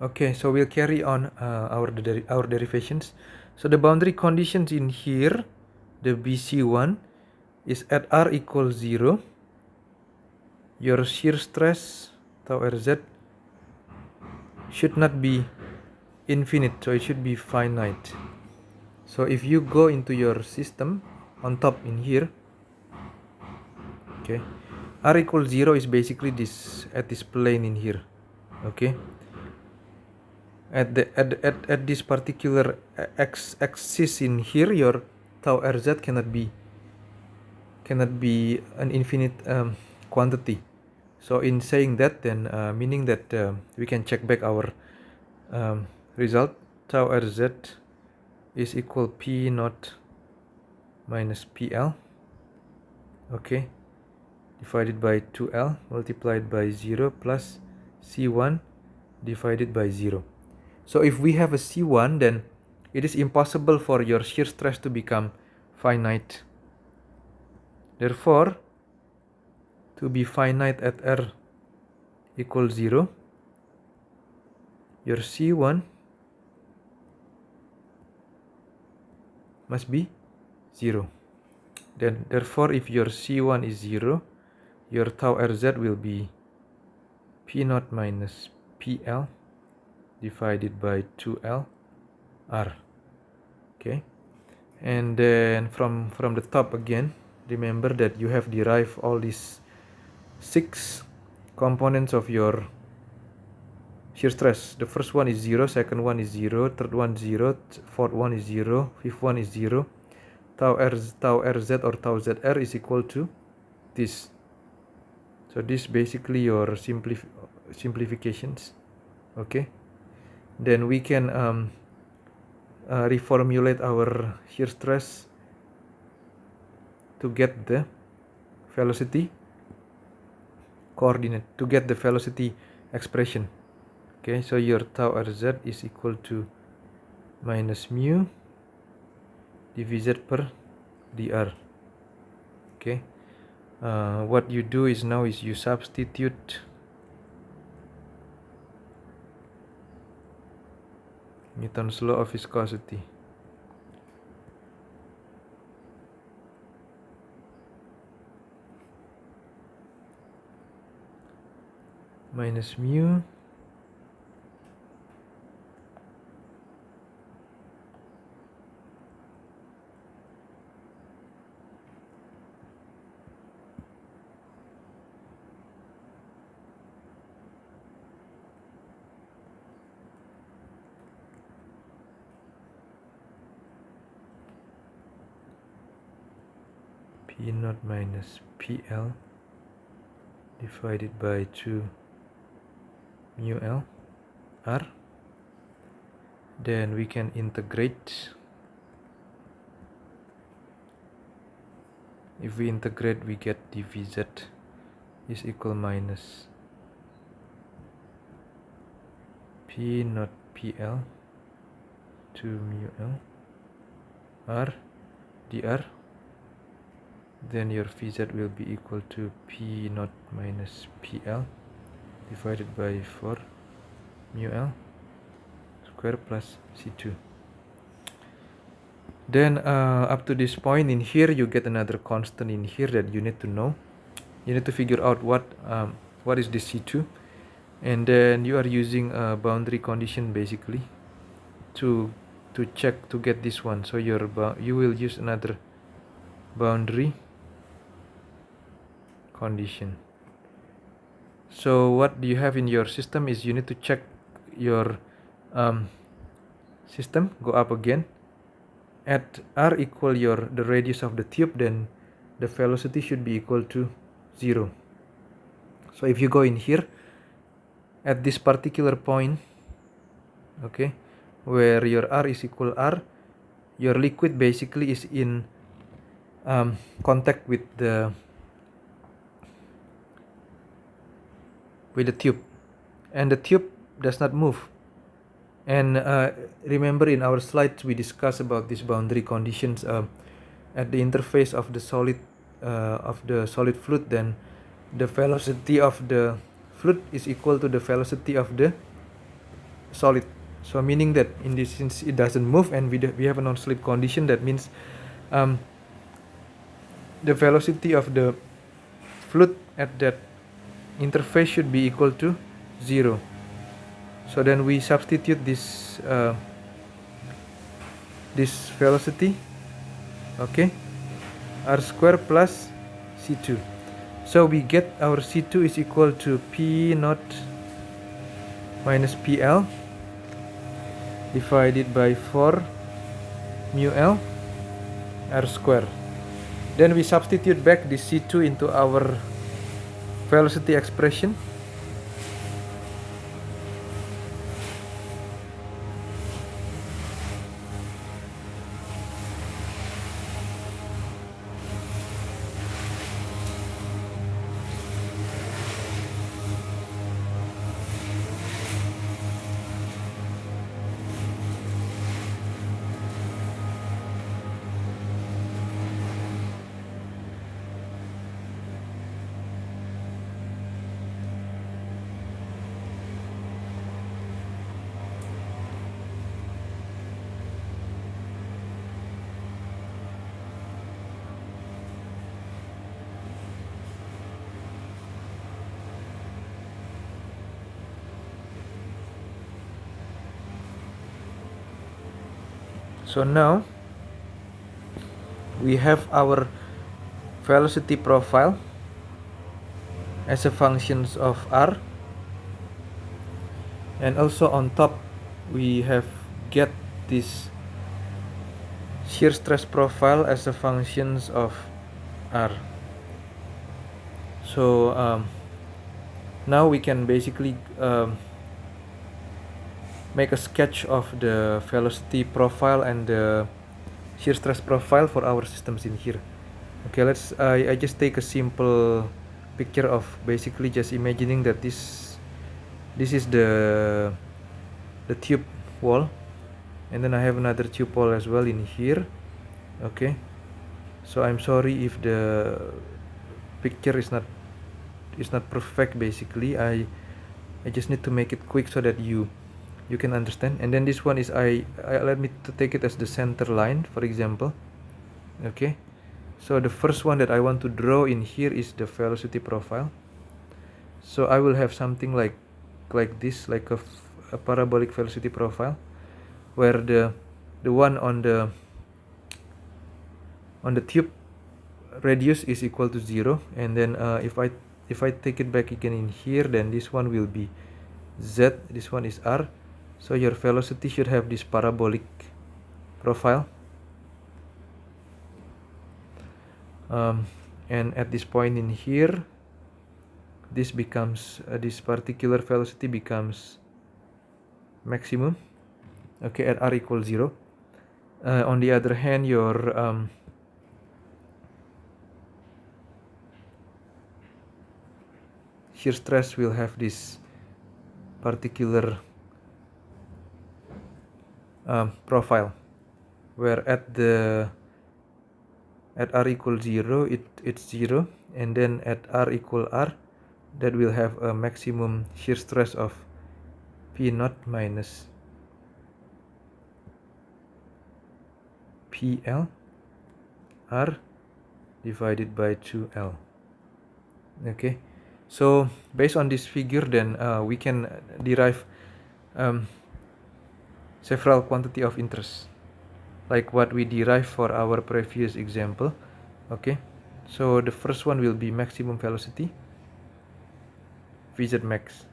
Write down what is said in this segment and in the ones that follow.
Okay, so we'll carry on our derivations. So the boundary conditions in here, the BC1 is at R equals 0. Your shear stress tau Rz should not be infinite, so it should be finite. So if you go into your system on top in here, okay, R equals 0 is basically this at this plane in here, okay. At this particular axis in here, your tau Rz cannot be an infinite quantity. So in saying that, then meaning that we can check back our result. Tau Rz is equal P naught minus PL, okay, divided by 2L multiplied by 0 plus C1 divided by 0. So if we have a C1, then it is impossible for your shear stress to become finite. Therefore, to be finite at R equals 0, your C1 must be 0. Then therefore, if your C1 is 0, your tau Rz will be P naught minus PL divided by 2L R. Okay, and then from the top again, remember that you have derived all these 6 components of your shear stress. The first one is 0, second one is 0, third one 0, fourth one is 0, fifth one is 0. Tau Rz or tau Zr is equal to this. So this basically your simplifications. Okay, then we can reformulate our shear stress to get the velocity coordinate, to get the velocity expression. Okay, so your tau Rz is equal to minus mu dvz per dr. Okay, what you do is now is you substitute Newton's law of viscosity. Minus mu P naught minus PL divided by 2 mu L R. Then we can integrate. If we integrate, we get dvz is equal minus P naught PL 2 mu L R dr. Then your Vz will be equal to P naught minus PL divided by 4 mu L square plus C2. Then up to this point in here, you get another constant in here that you need to know. You need to figure out what is this C2, and then you are using a boundary condition basically to check to get this one. So you will use another boundary condition. So what you have in your system is you need to check your system. Go up again. At R equal the radius of the tube, then the velocity should be equal to 0. So if you go in here at this particular point, okay, where your R is equal R, your liquid basically is in contact with the tube, and the tube does not move. And remember, in our slides we discussed about these boundary conditions at the interface of the solid fluid. Then the velocity of the fluid is equal to the velocity of the solid. So meaning that in this, since it doesn't move and we have a non-slip condition, that means the velocity of the fluid at that interface should be equal to 0. So then we substitute this this velocity, okay, r square plus c2. So we get our c2 is equal to p naught minus pl divided by 4 mu l r square. Then we substitute back this c2 into our velocity expression. So now we have our velocity profile as a function of r, and also on top we have get this shear stress profile as a function of r. So now we can basically make a sketch of the velocity profile and the shear stress profile for our systems in here. Okay, let's I just take a simple picture of basically just imagining that this is the tube wall, and then I have another tube wall as well in here. Okay, so I'm sorry if the picture is not perfect. Basically I just need to make it quick so that you can understand. And then this one is I let me to take it as the center line, for example. Okay, so the first one that I want to draw in here is the velocity profile. So I will have something like this, like a parabolic velocity profile, where the one on the tube radius is equal to 0, and then if I take it back again in here, then this one will be z, this one is r. So your velocity should have this parabolic profile, and at this point in here, this becomes this particular velocity becomes maximum, okay, at r equals 0. On the other hand, your shear stress will have this particular profile, where at r equals 0 it's 0, and then at r equal r, that will have a maximum shear stress of P naught minus PL R divided by 2L. Okay, so based on this figure, then we can derive several quantity of interest, like what we derived for our previous example. Okay, so the first one will be maximum velocity, Vz max.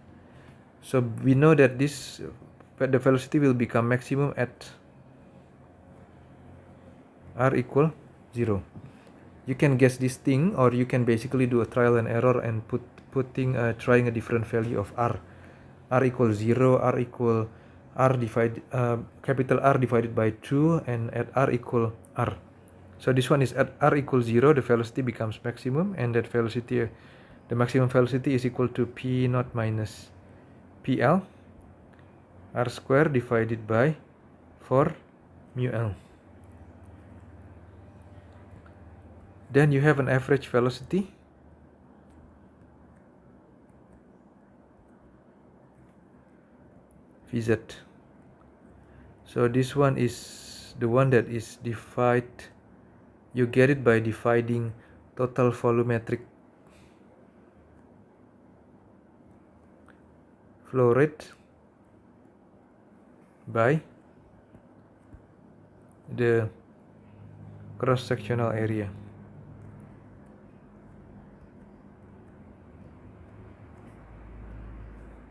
So we know that the velocity will become maximum at r equal 0. You can guess this thing, or you can basically do a trial and error and trying a different value of r equals 0, r equal capital R divided by 2, and at r equal r. So this one is at r equals 0, the velocity becomes maximum, and that velocity, the maximum velocity, is equal to P naught minus PL r square divided by 4 mu L. Then you have an average velocity, Vz. So this one is the one that is you get it by dividing total volumetric flow rate by the cross-sectional area.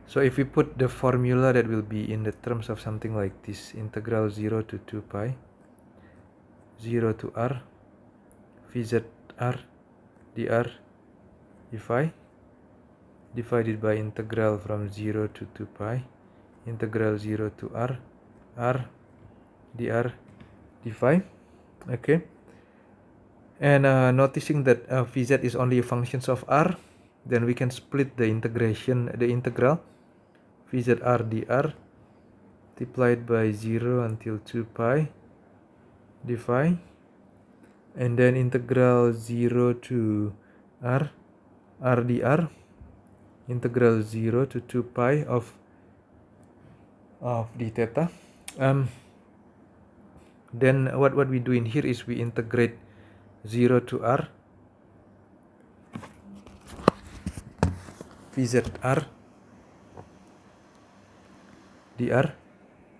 So if we put the formula, that will be in the terms of something like this: integral 0 to 2 pi 0 to r Vz r dr dphi divided by integral from 0 to 2 pi integral 0 to r dr dphi. Okay, and noticing that Vz is only a function of r, then we can split the integral Vz r dr multiplied by 0 until 2 pi dphi, and then integral 0 to r dr integral 0 to 2 pi of d theta. Then what we do in here is we integrate 0 to r Vz r dr.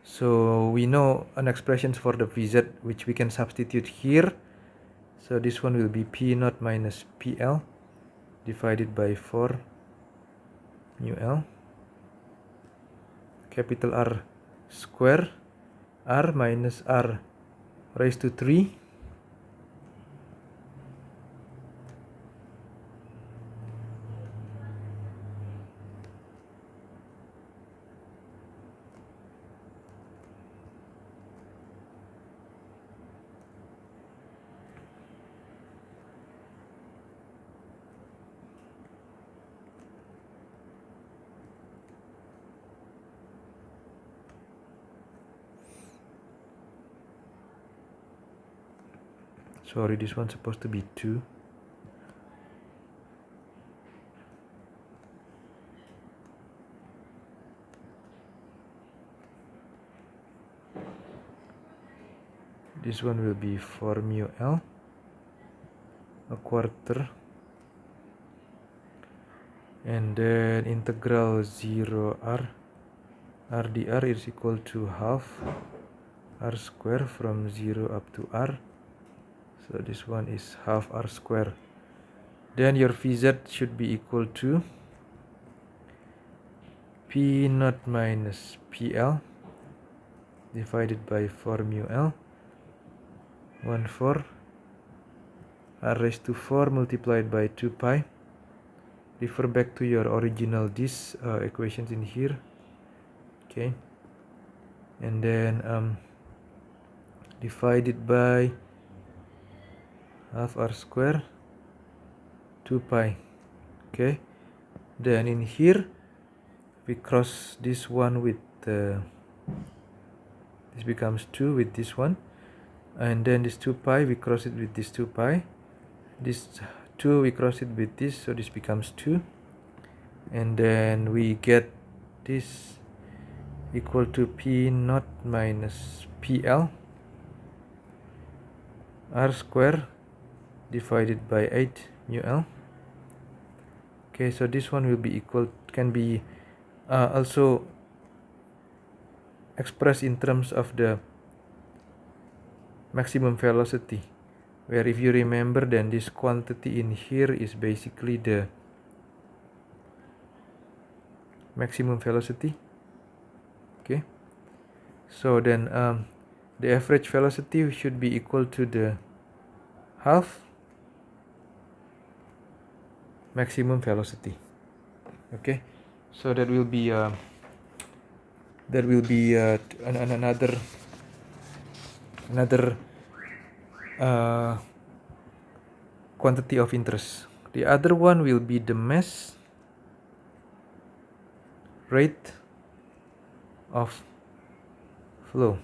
So we know an expression for the Vz which we can substitute here. So this one will be P naught minus PL divided by 4 mu L capital R square R minus R raised to 3 sorry, this one's supposed to be 2. This one will be 4 mu L a quarter, and then integral 0 r dr is equal to half r square from 0 up to r. So this one is half r square. Then your Vz should be equal to P naught minus PL divided by 4 mu L 1/4 r raised to 4 multiplied by 2 pi. Refer back to your original equations in here. Okay, and then divided by half r square 2 pi. Okay, then in here we cross this one with this becomes 2 with this one, and then this 2 pi we cross it with this 2 pi, this 2 we cross it with this, so this becomes 2, and then we get this equal to P naught minus PL r square divided by 8 mu L. Okay, so this one will be can be also expressed in terms of the maximum velocity, where if you remember, then this quantity in here is basically the maximum velocity. Okay, so then the average velocity should be equal to the half maximum velocity. Okay, so that will be another quantity of interest. The other one will be the mass rate of flow.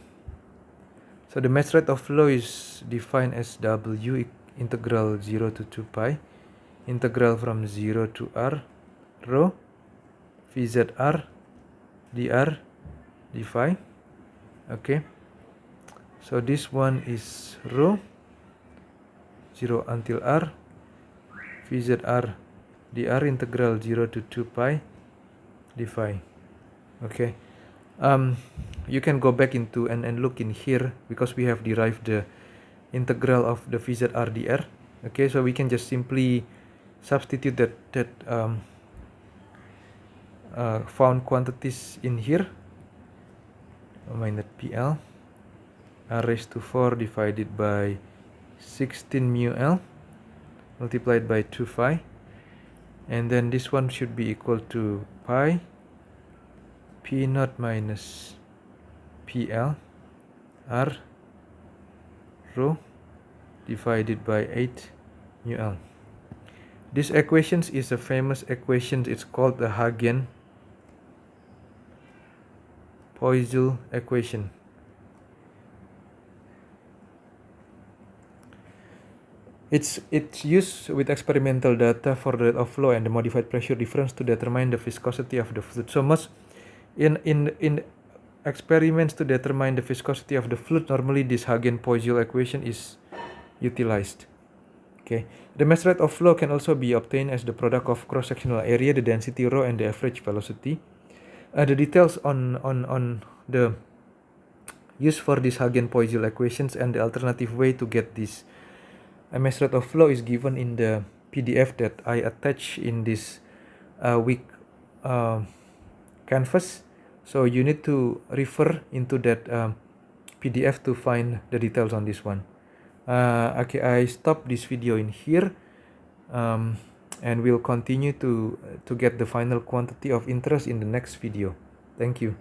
So the mass rate of flow is defined as W integral 0 to 2 pi integral from 0 to r rho Vz r dr phi. Okay, so this one is rho 0 until r VZR dr integral 0 to 2 pi d phi. Okay, you can go back into and look in here because we have derived the integral of the VZR dr. Okay, so we can just simply substitute that found quantities in here. Minus PL r raised to 4 divided by 16 mu L multiplied by 2 phi, and then this one should be equal to pi P naught minus PL r rho divided by 8 mu L. This equation is a famous equation. It's called the Hagen-Poiseuille equation. It's used with experimental data for the rate of flow and the modified pressure difference to determine the viscosity of the fluid. So most in experiments to determine the viscosity of the fluid, normally this Hagen-Poiseuille equation is utilized. Okay, the mass rate of flow can also be obtained as the product of cross-sectional area, the density rho, and the average velocity. The details on the use for this Hagen-Poiseuille equations and the alternative way to get this mass rate of flow is given in the PDF that I attach in this week canvas. So you need to refer into that PDF to find the details on this one. Okay, I stop this video in here, and we'll continue to get the final quantity of interest in the next video. Thank you.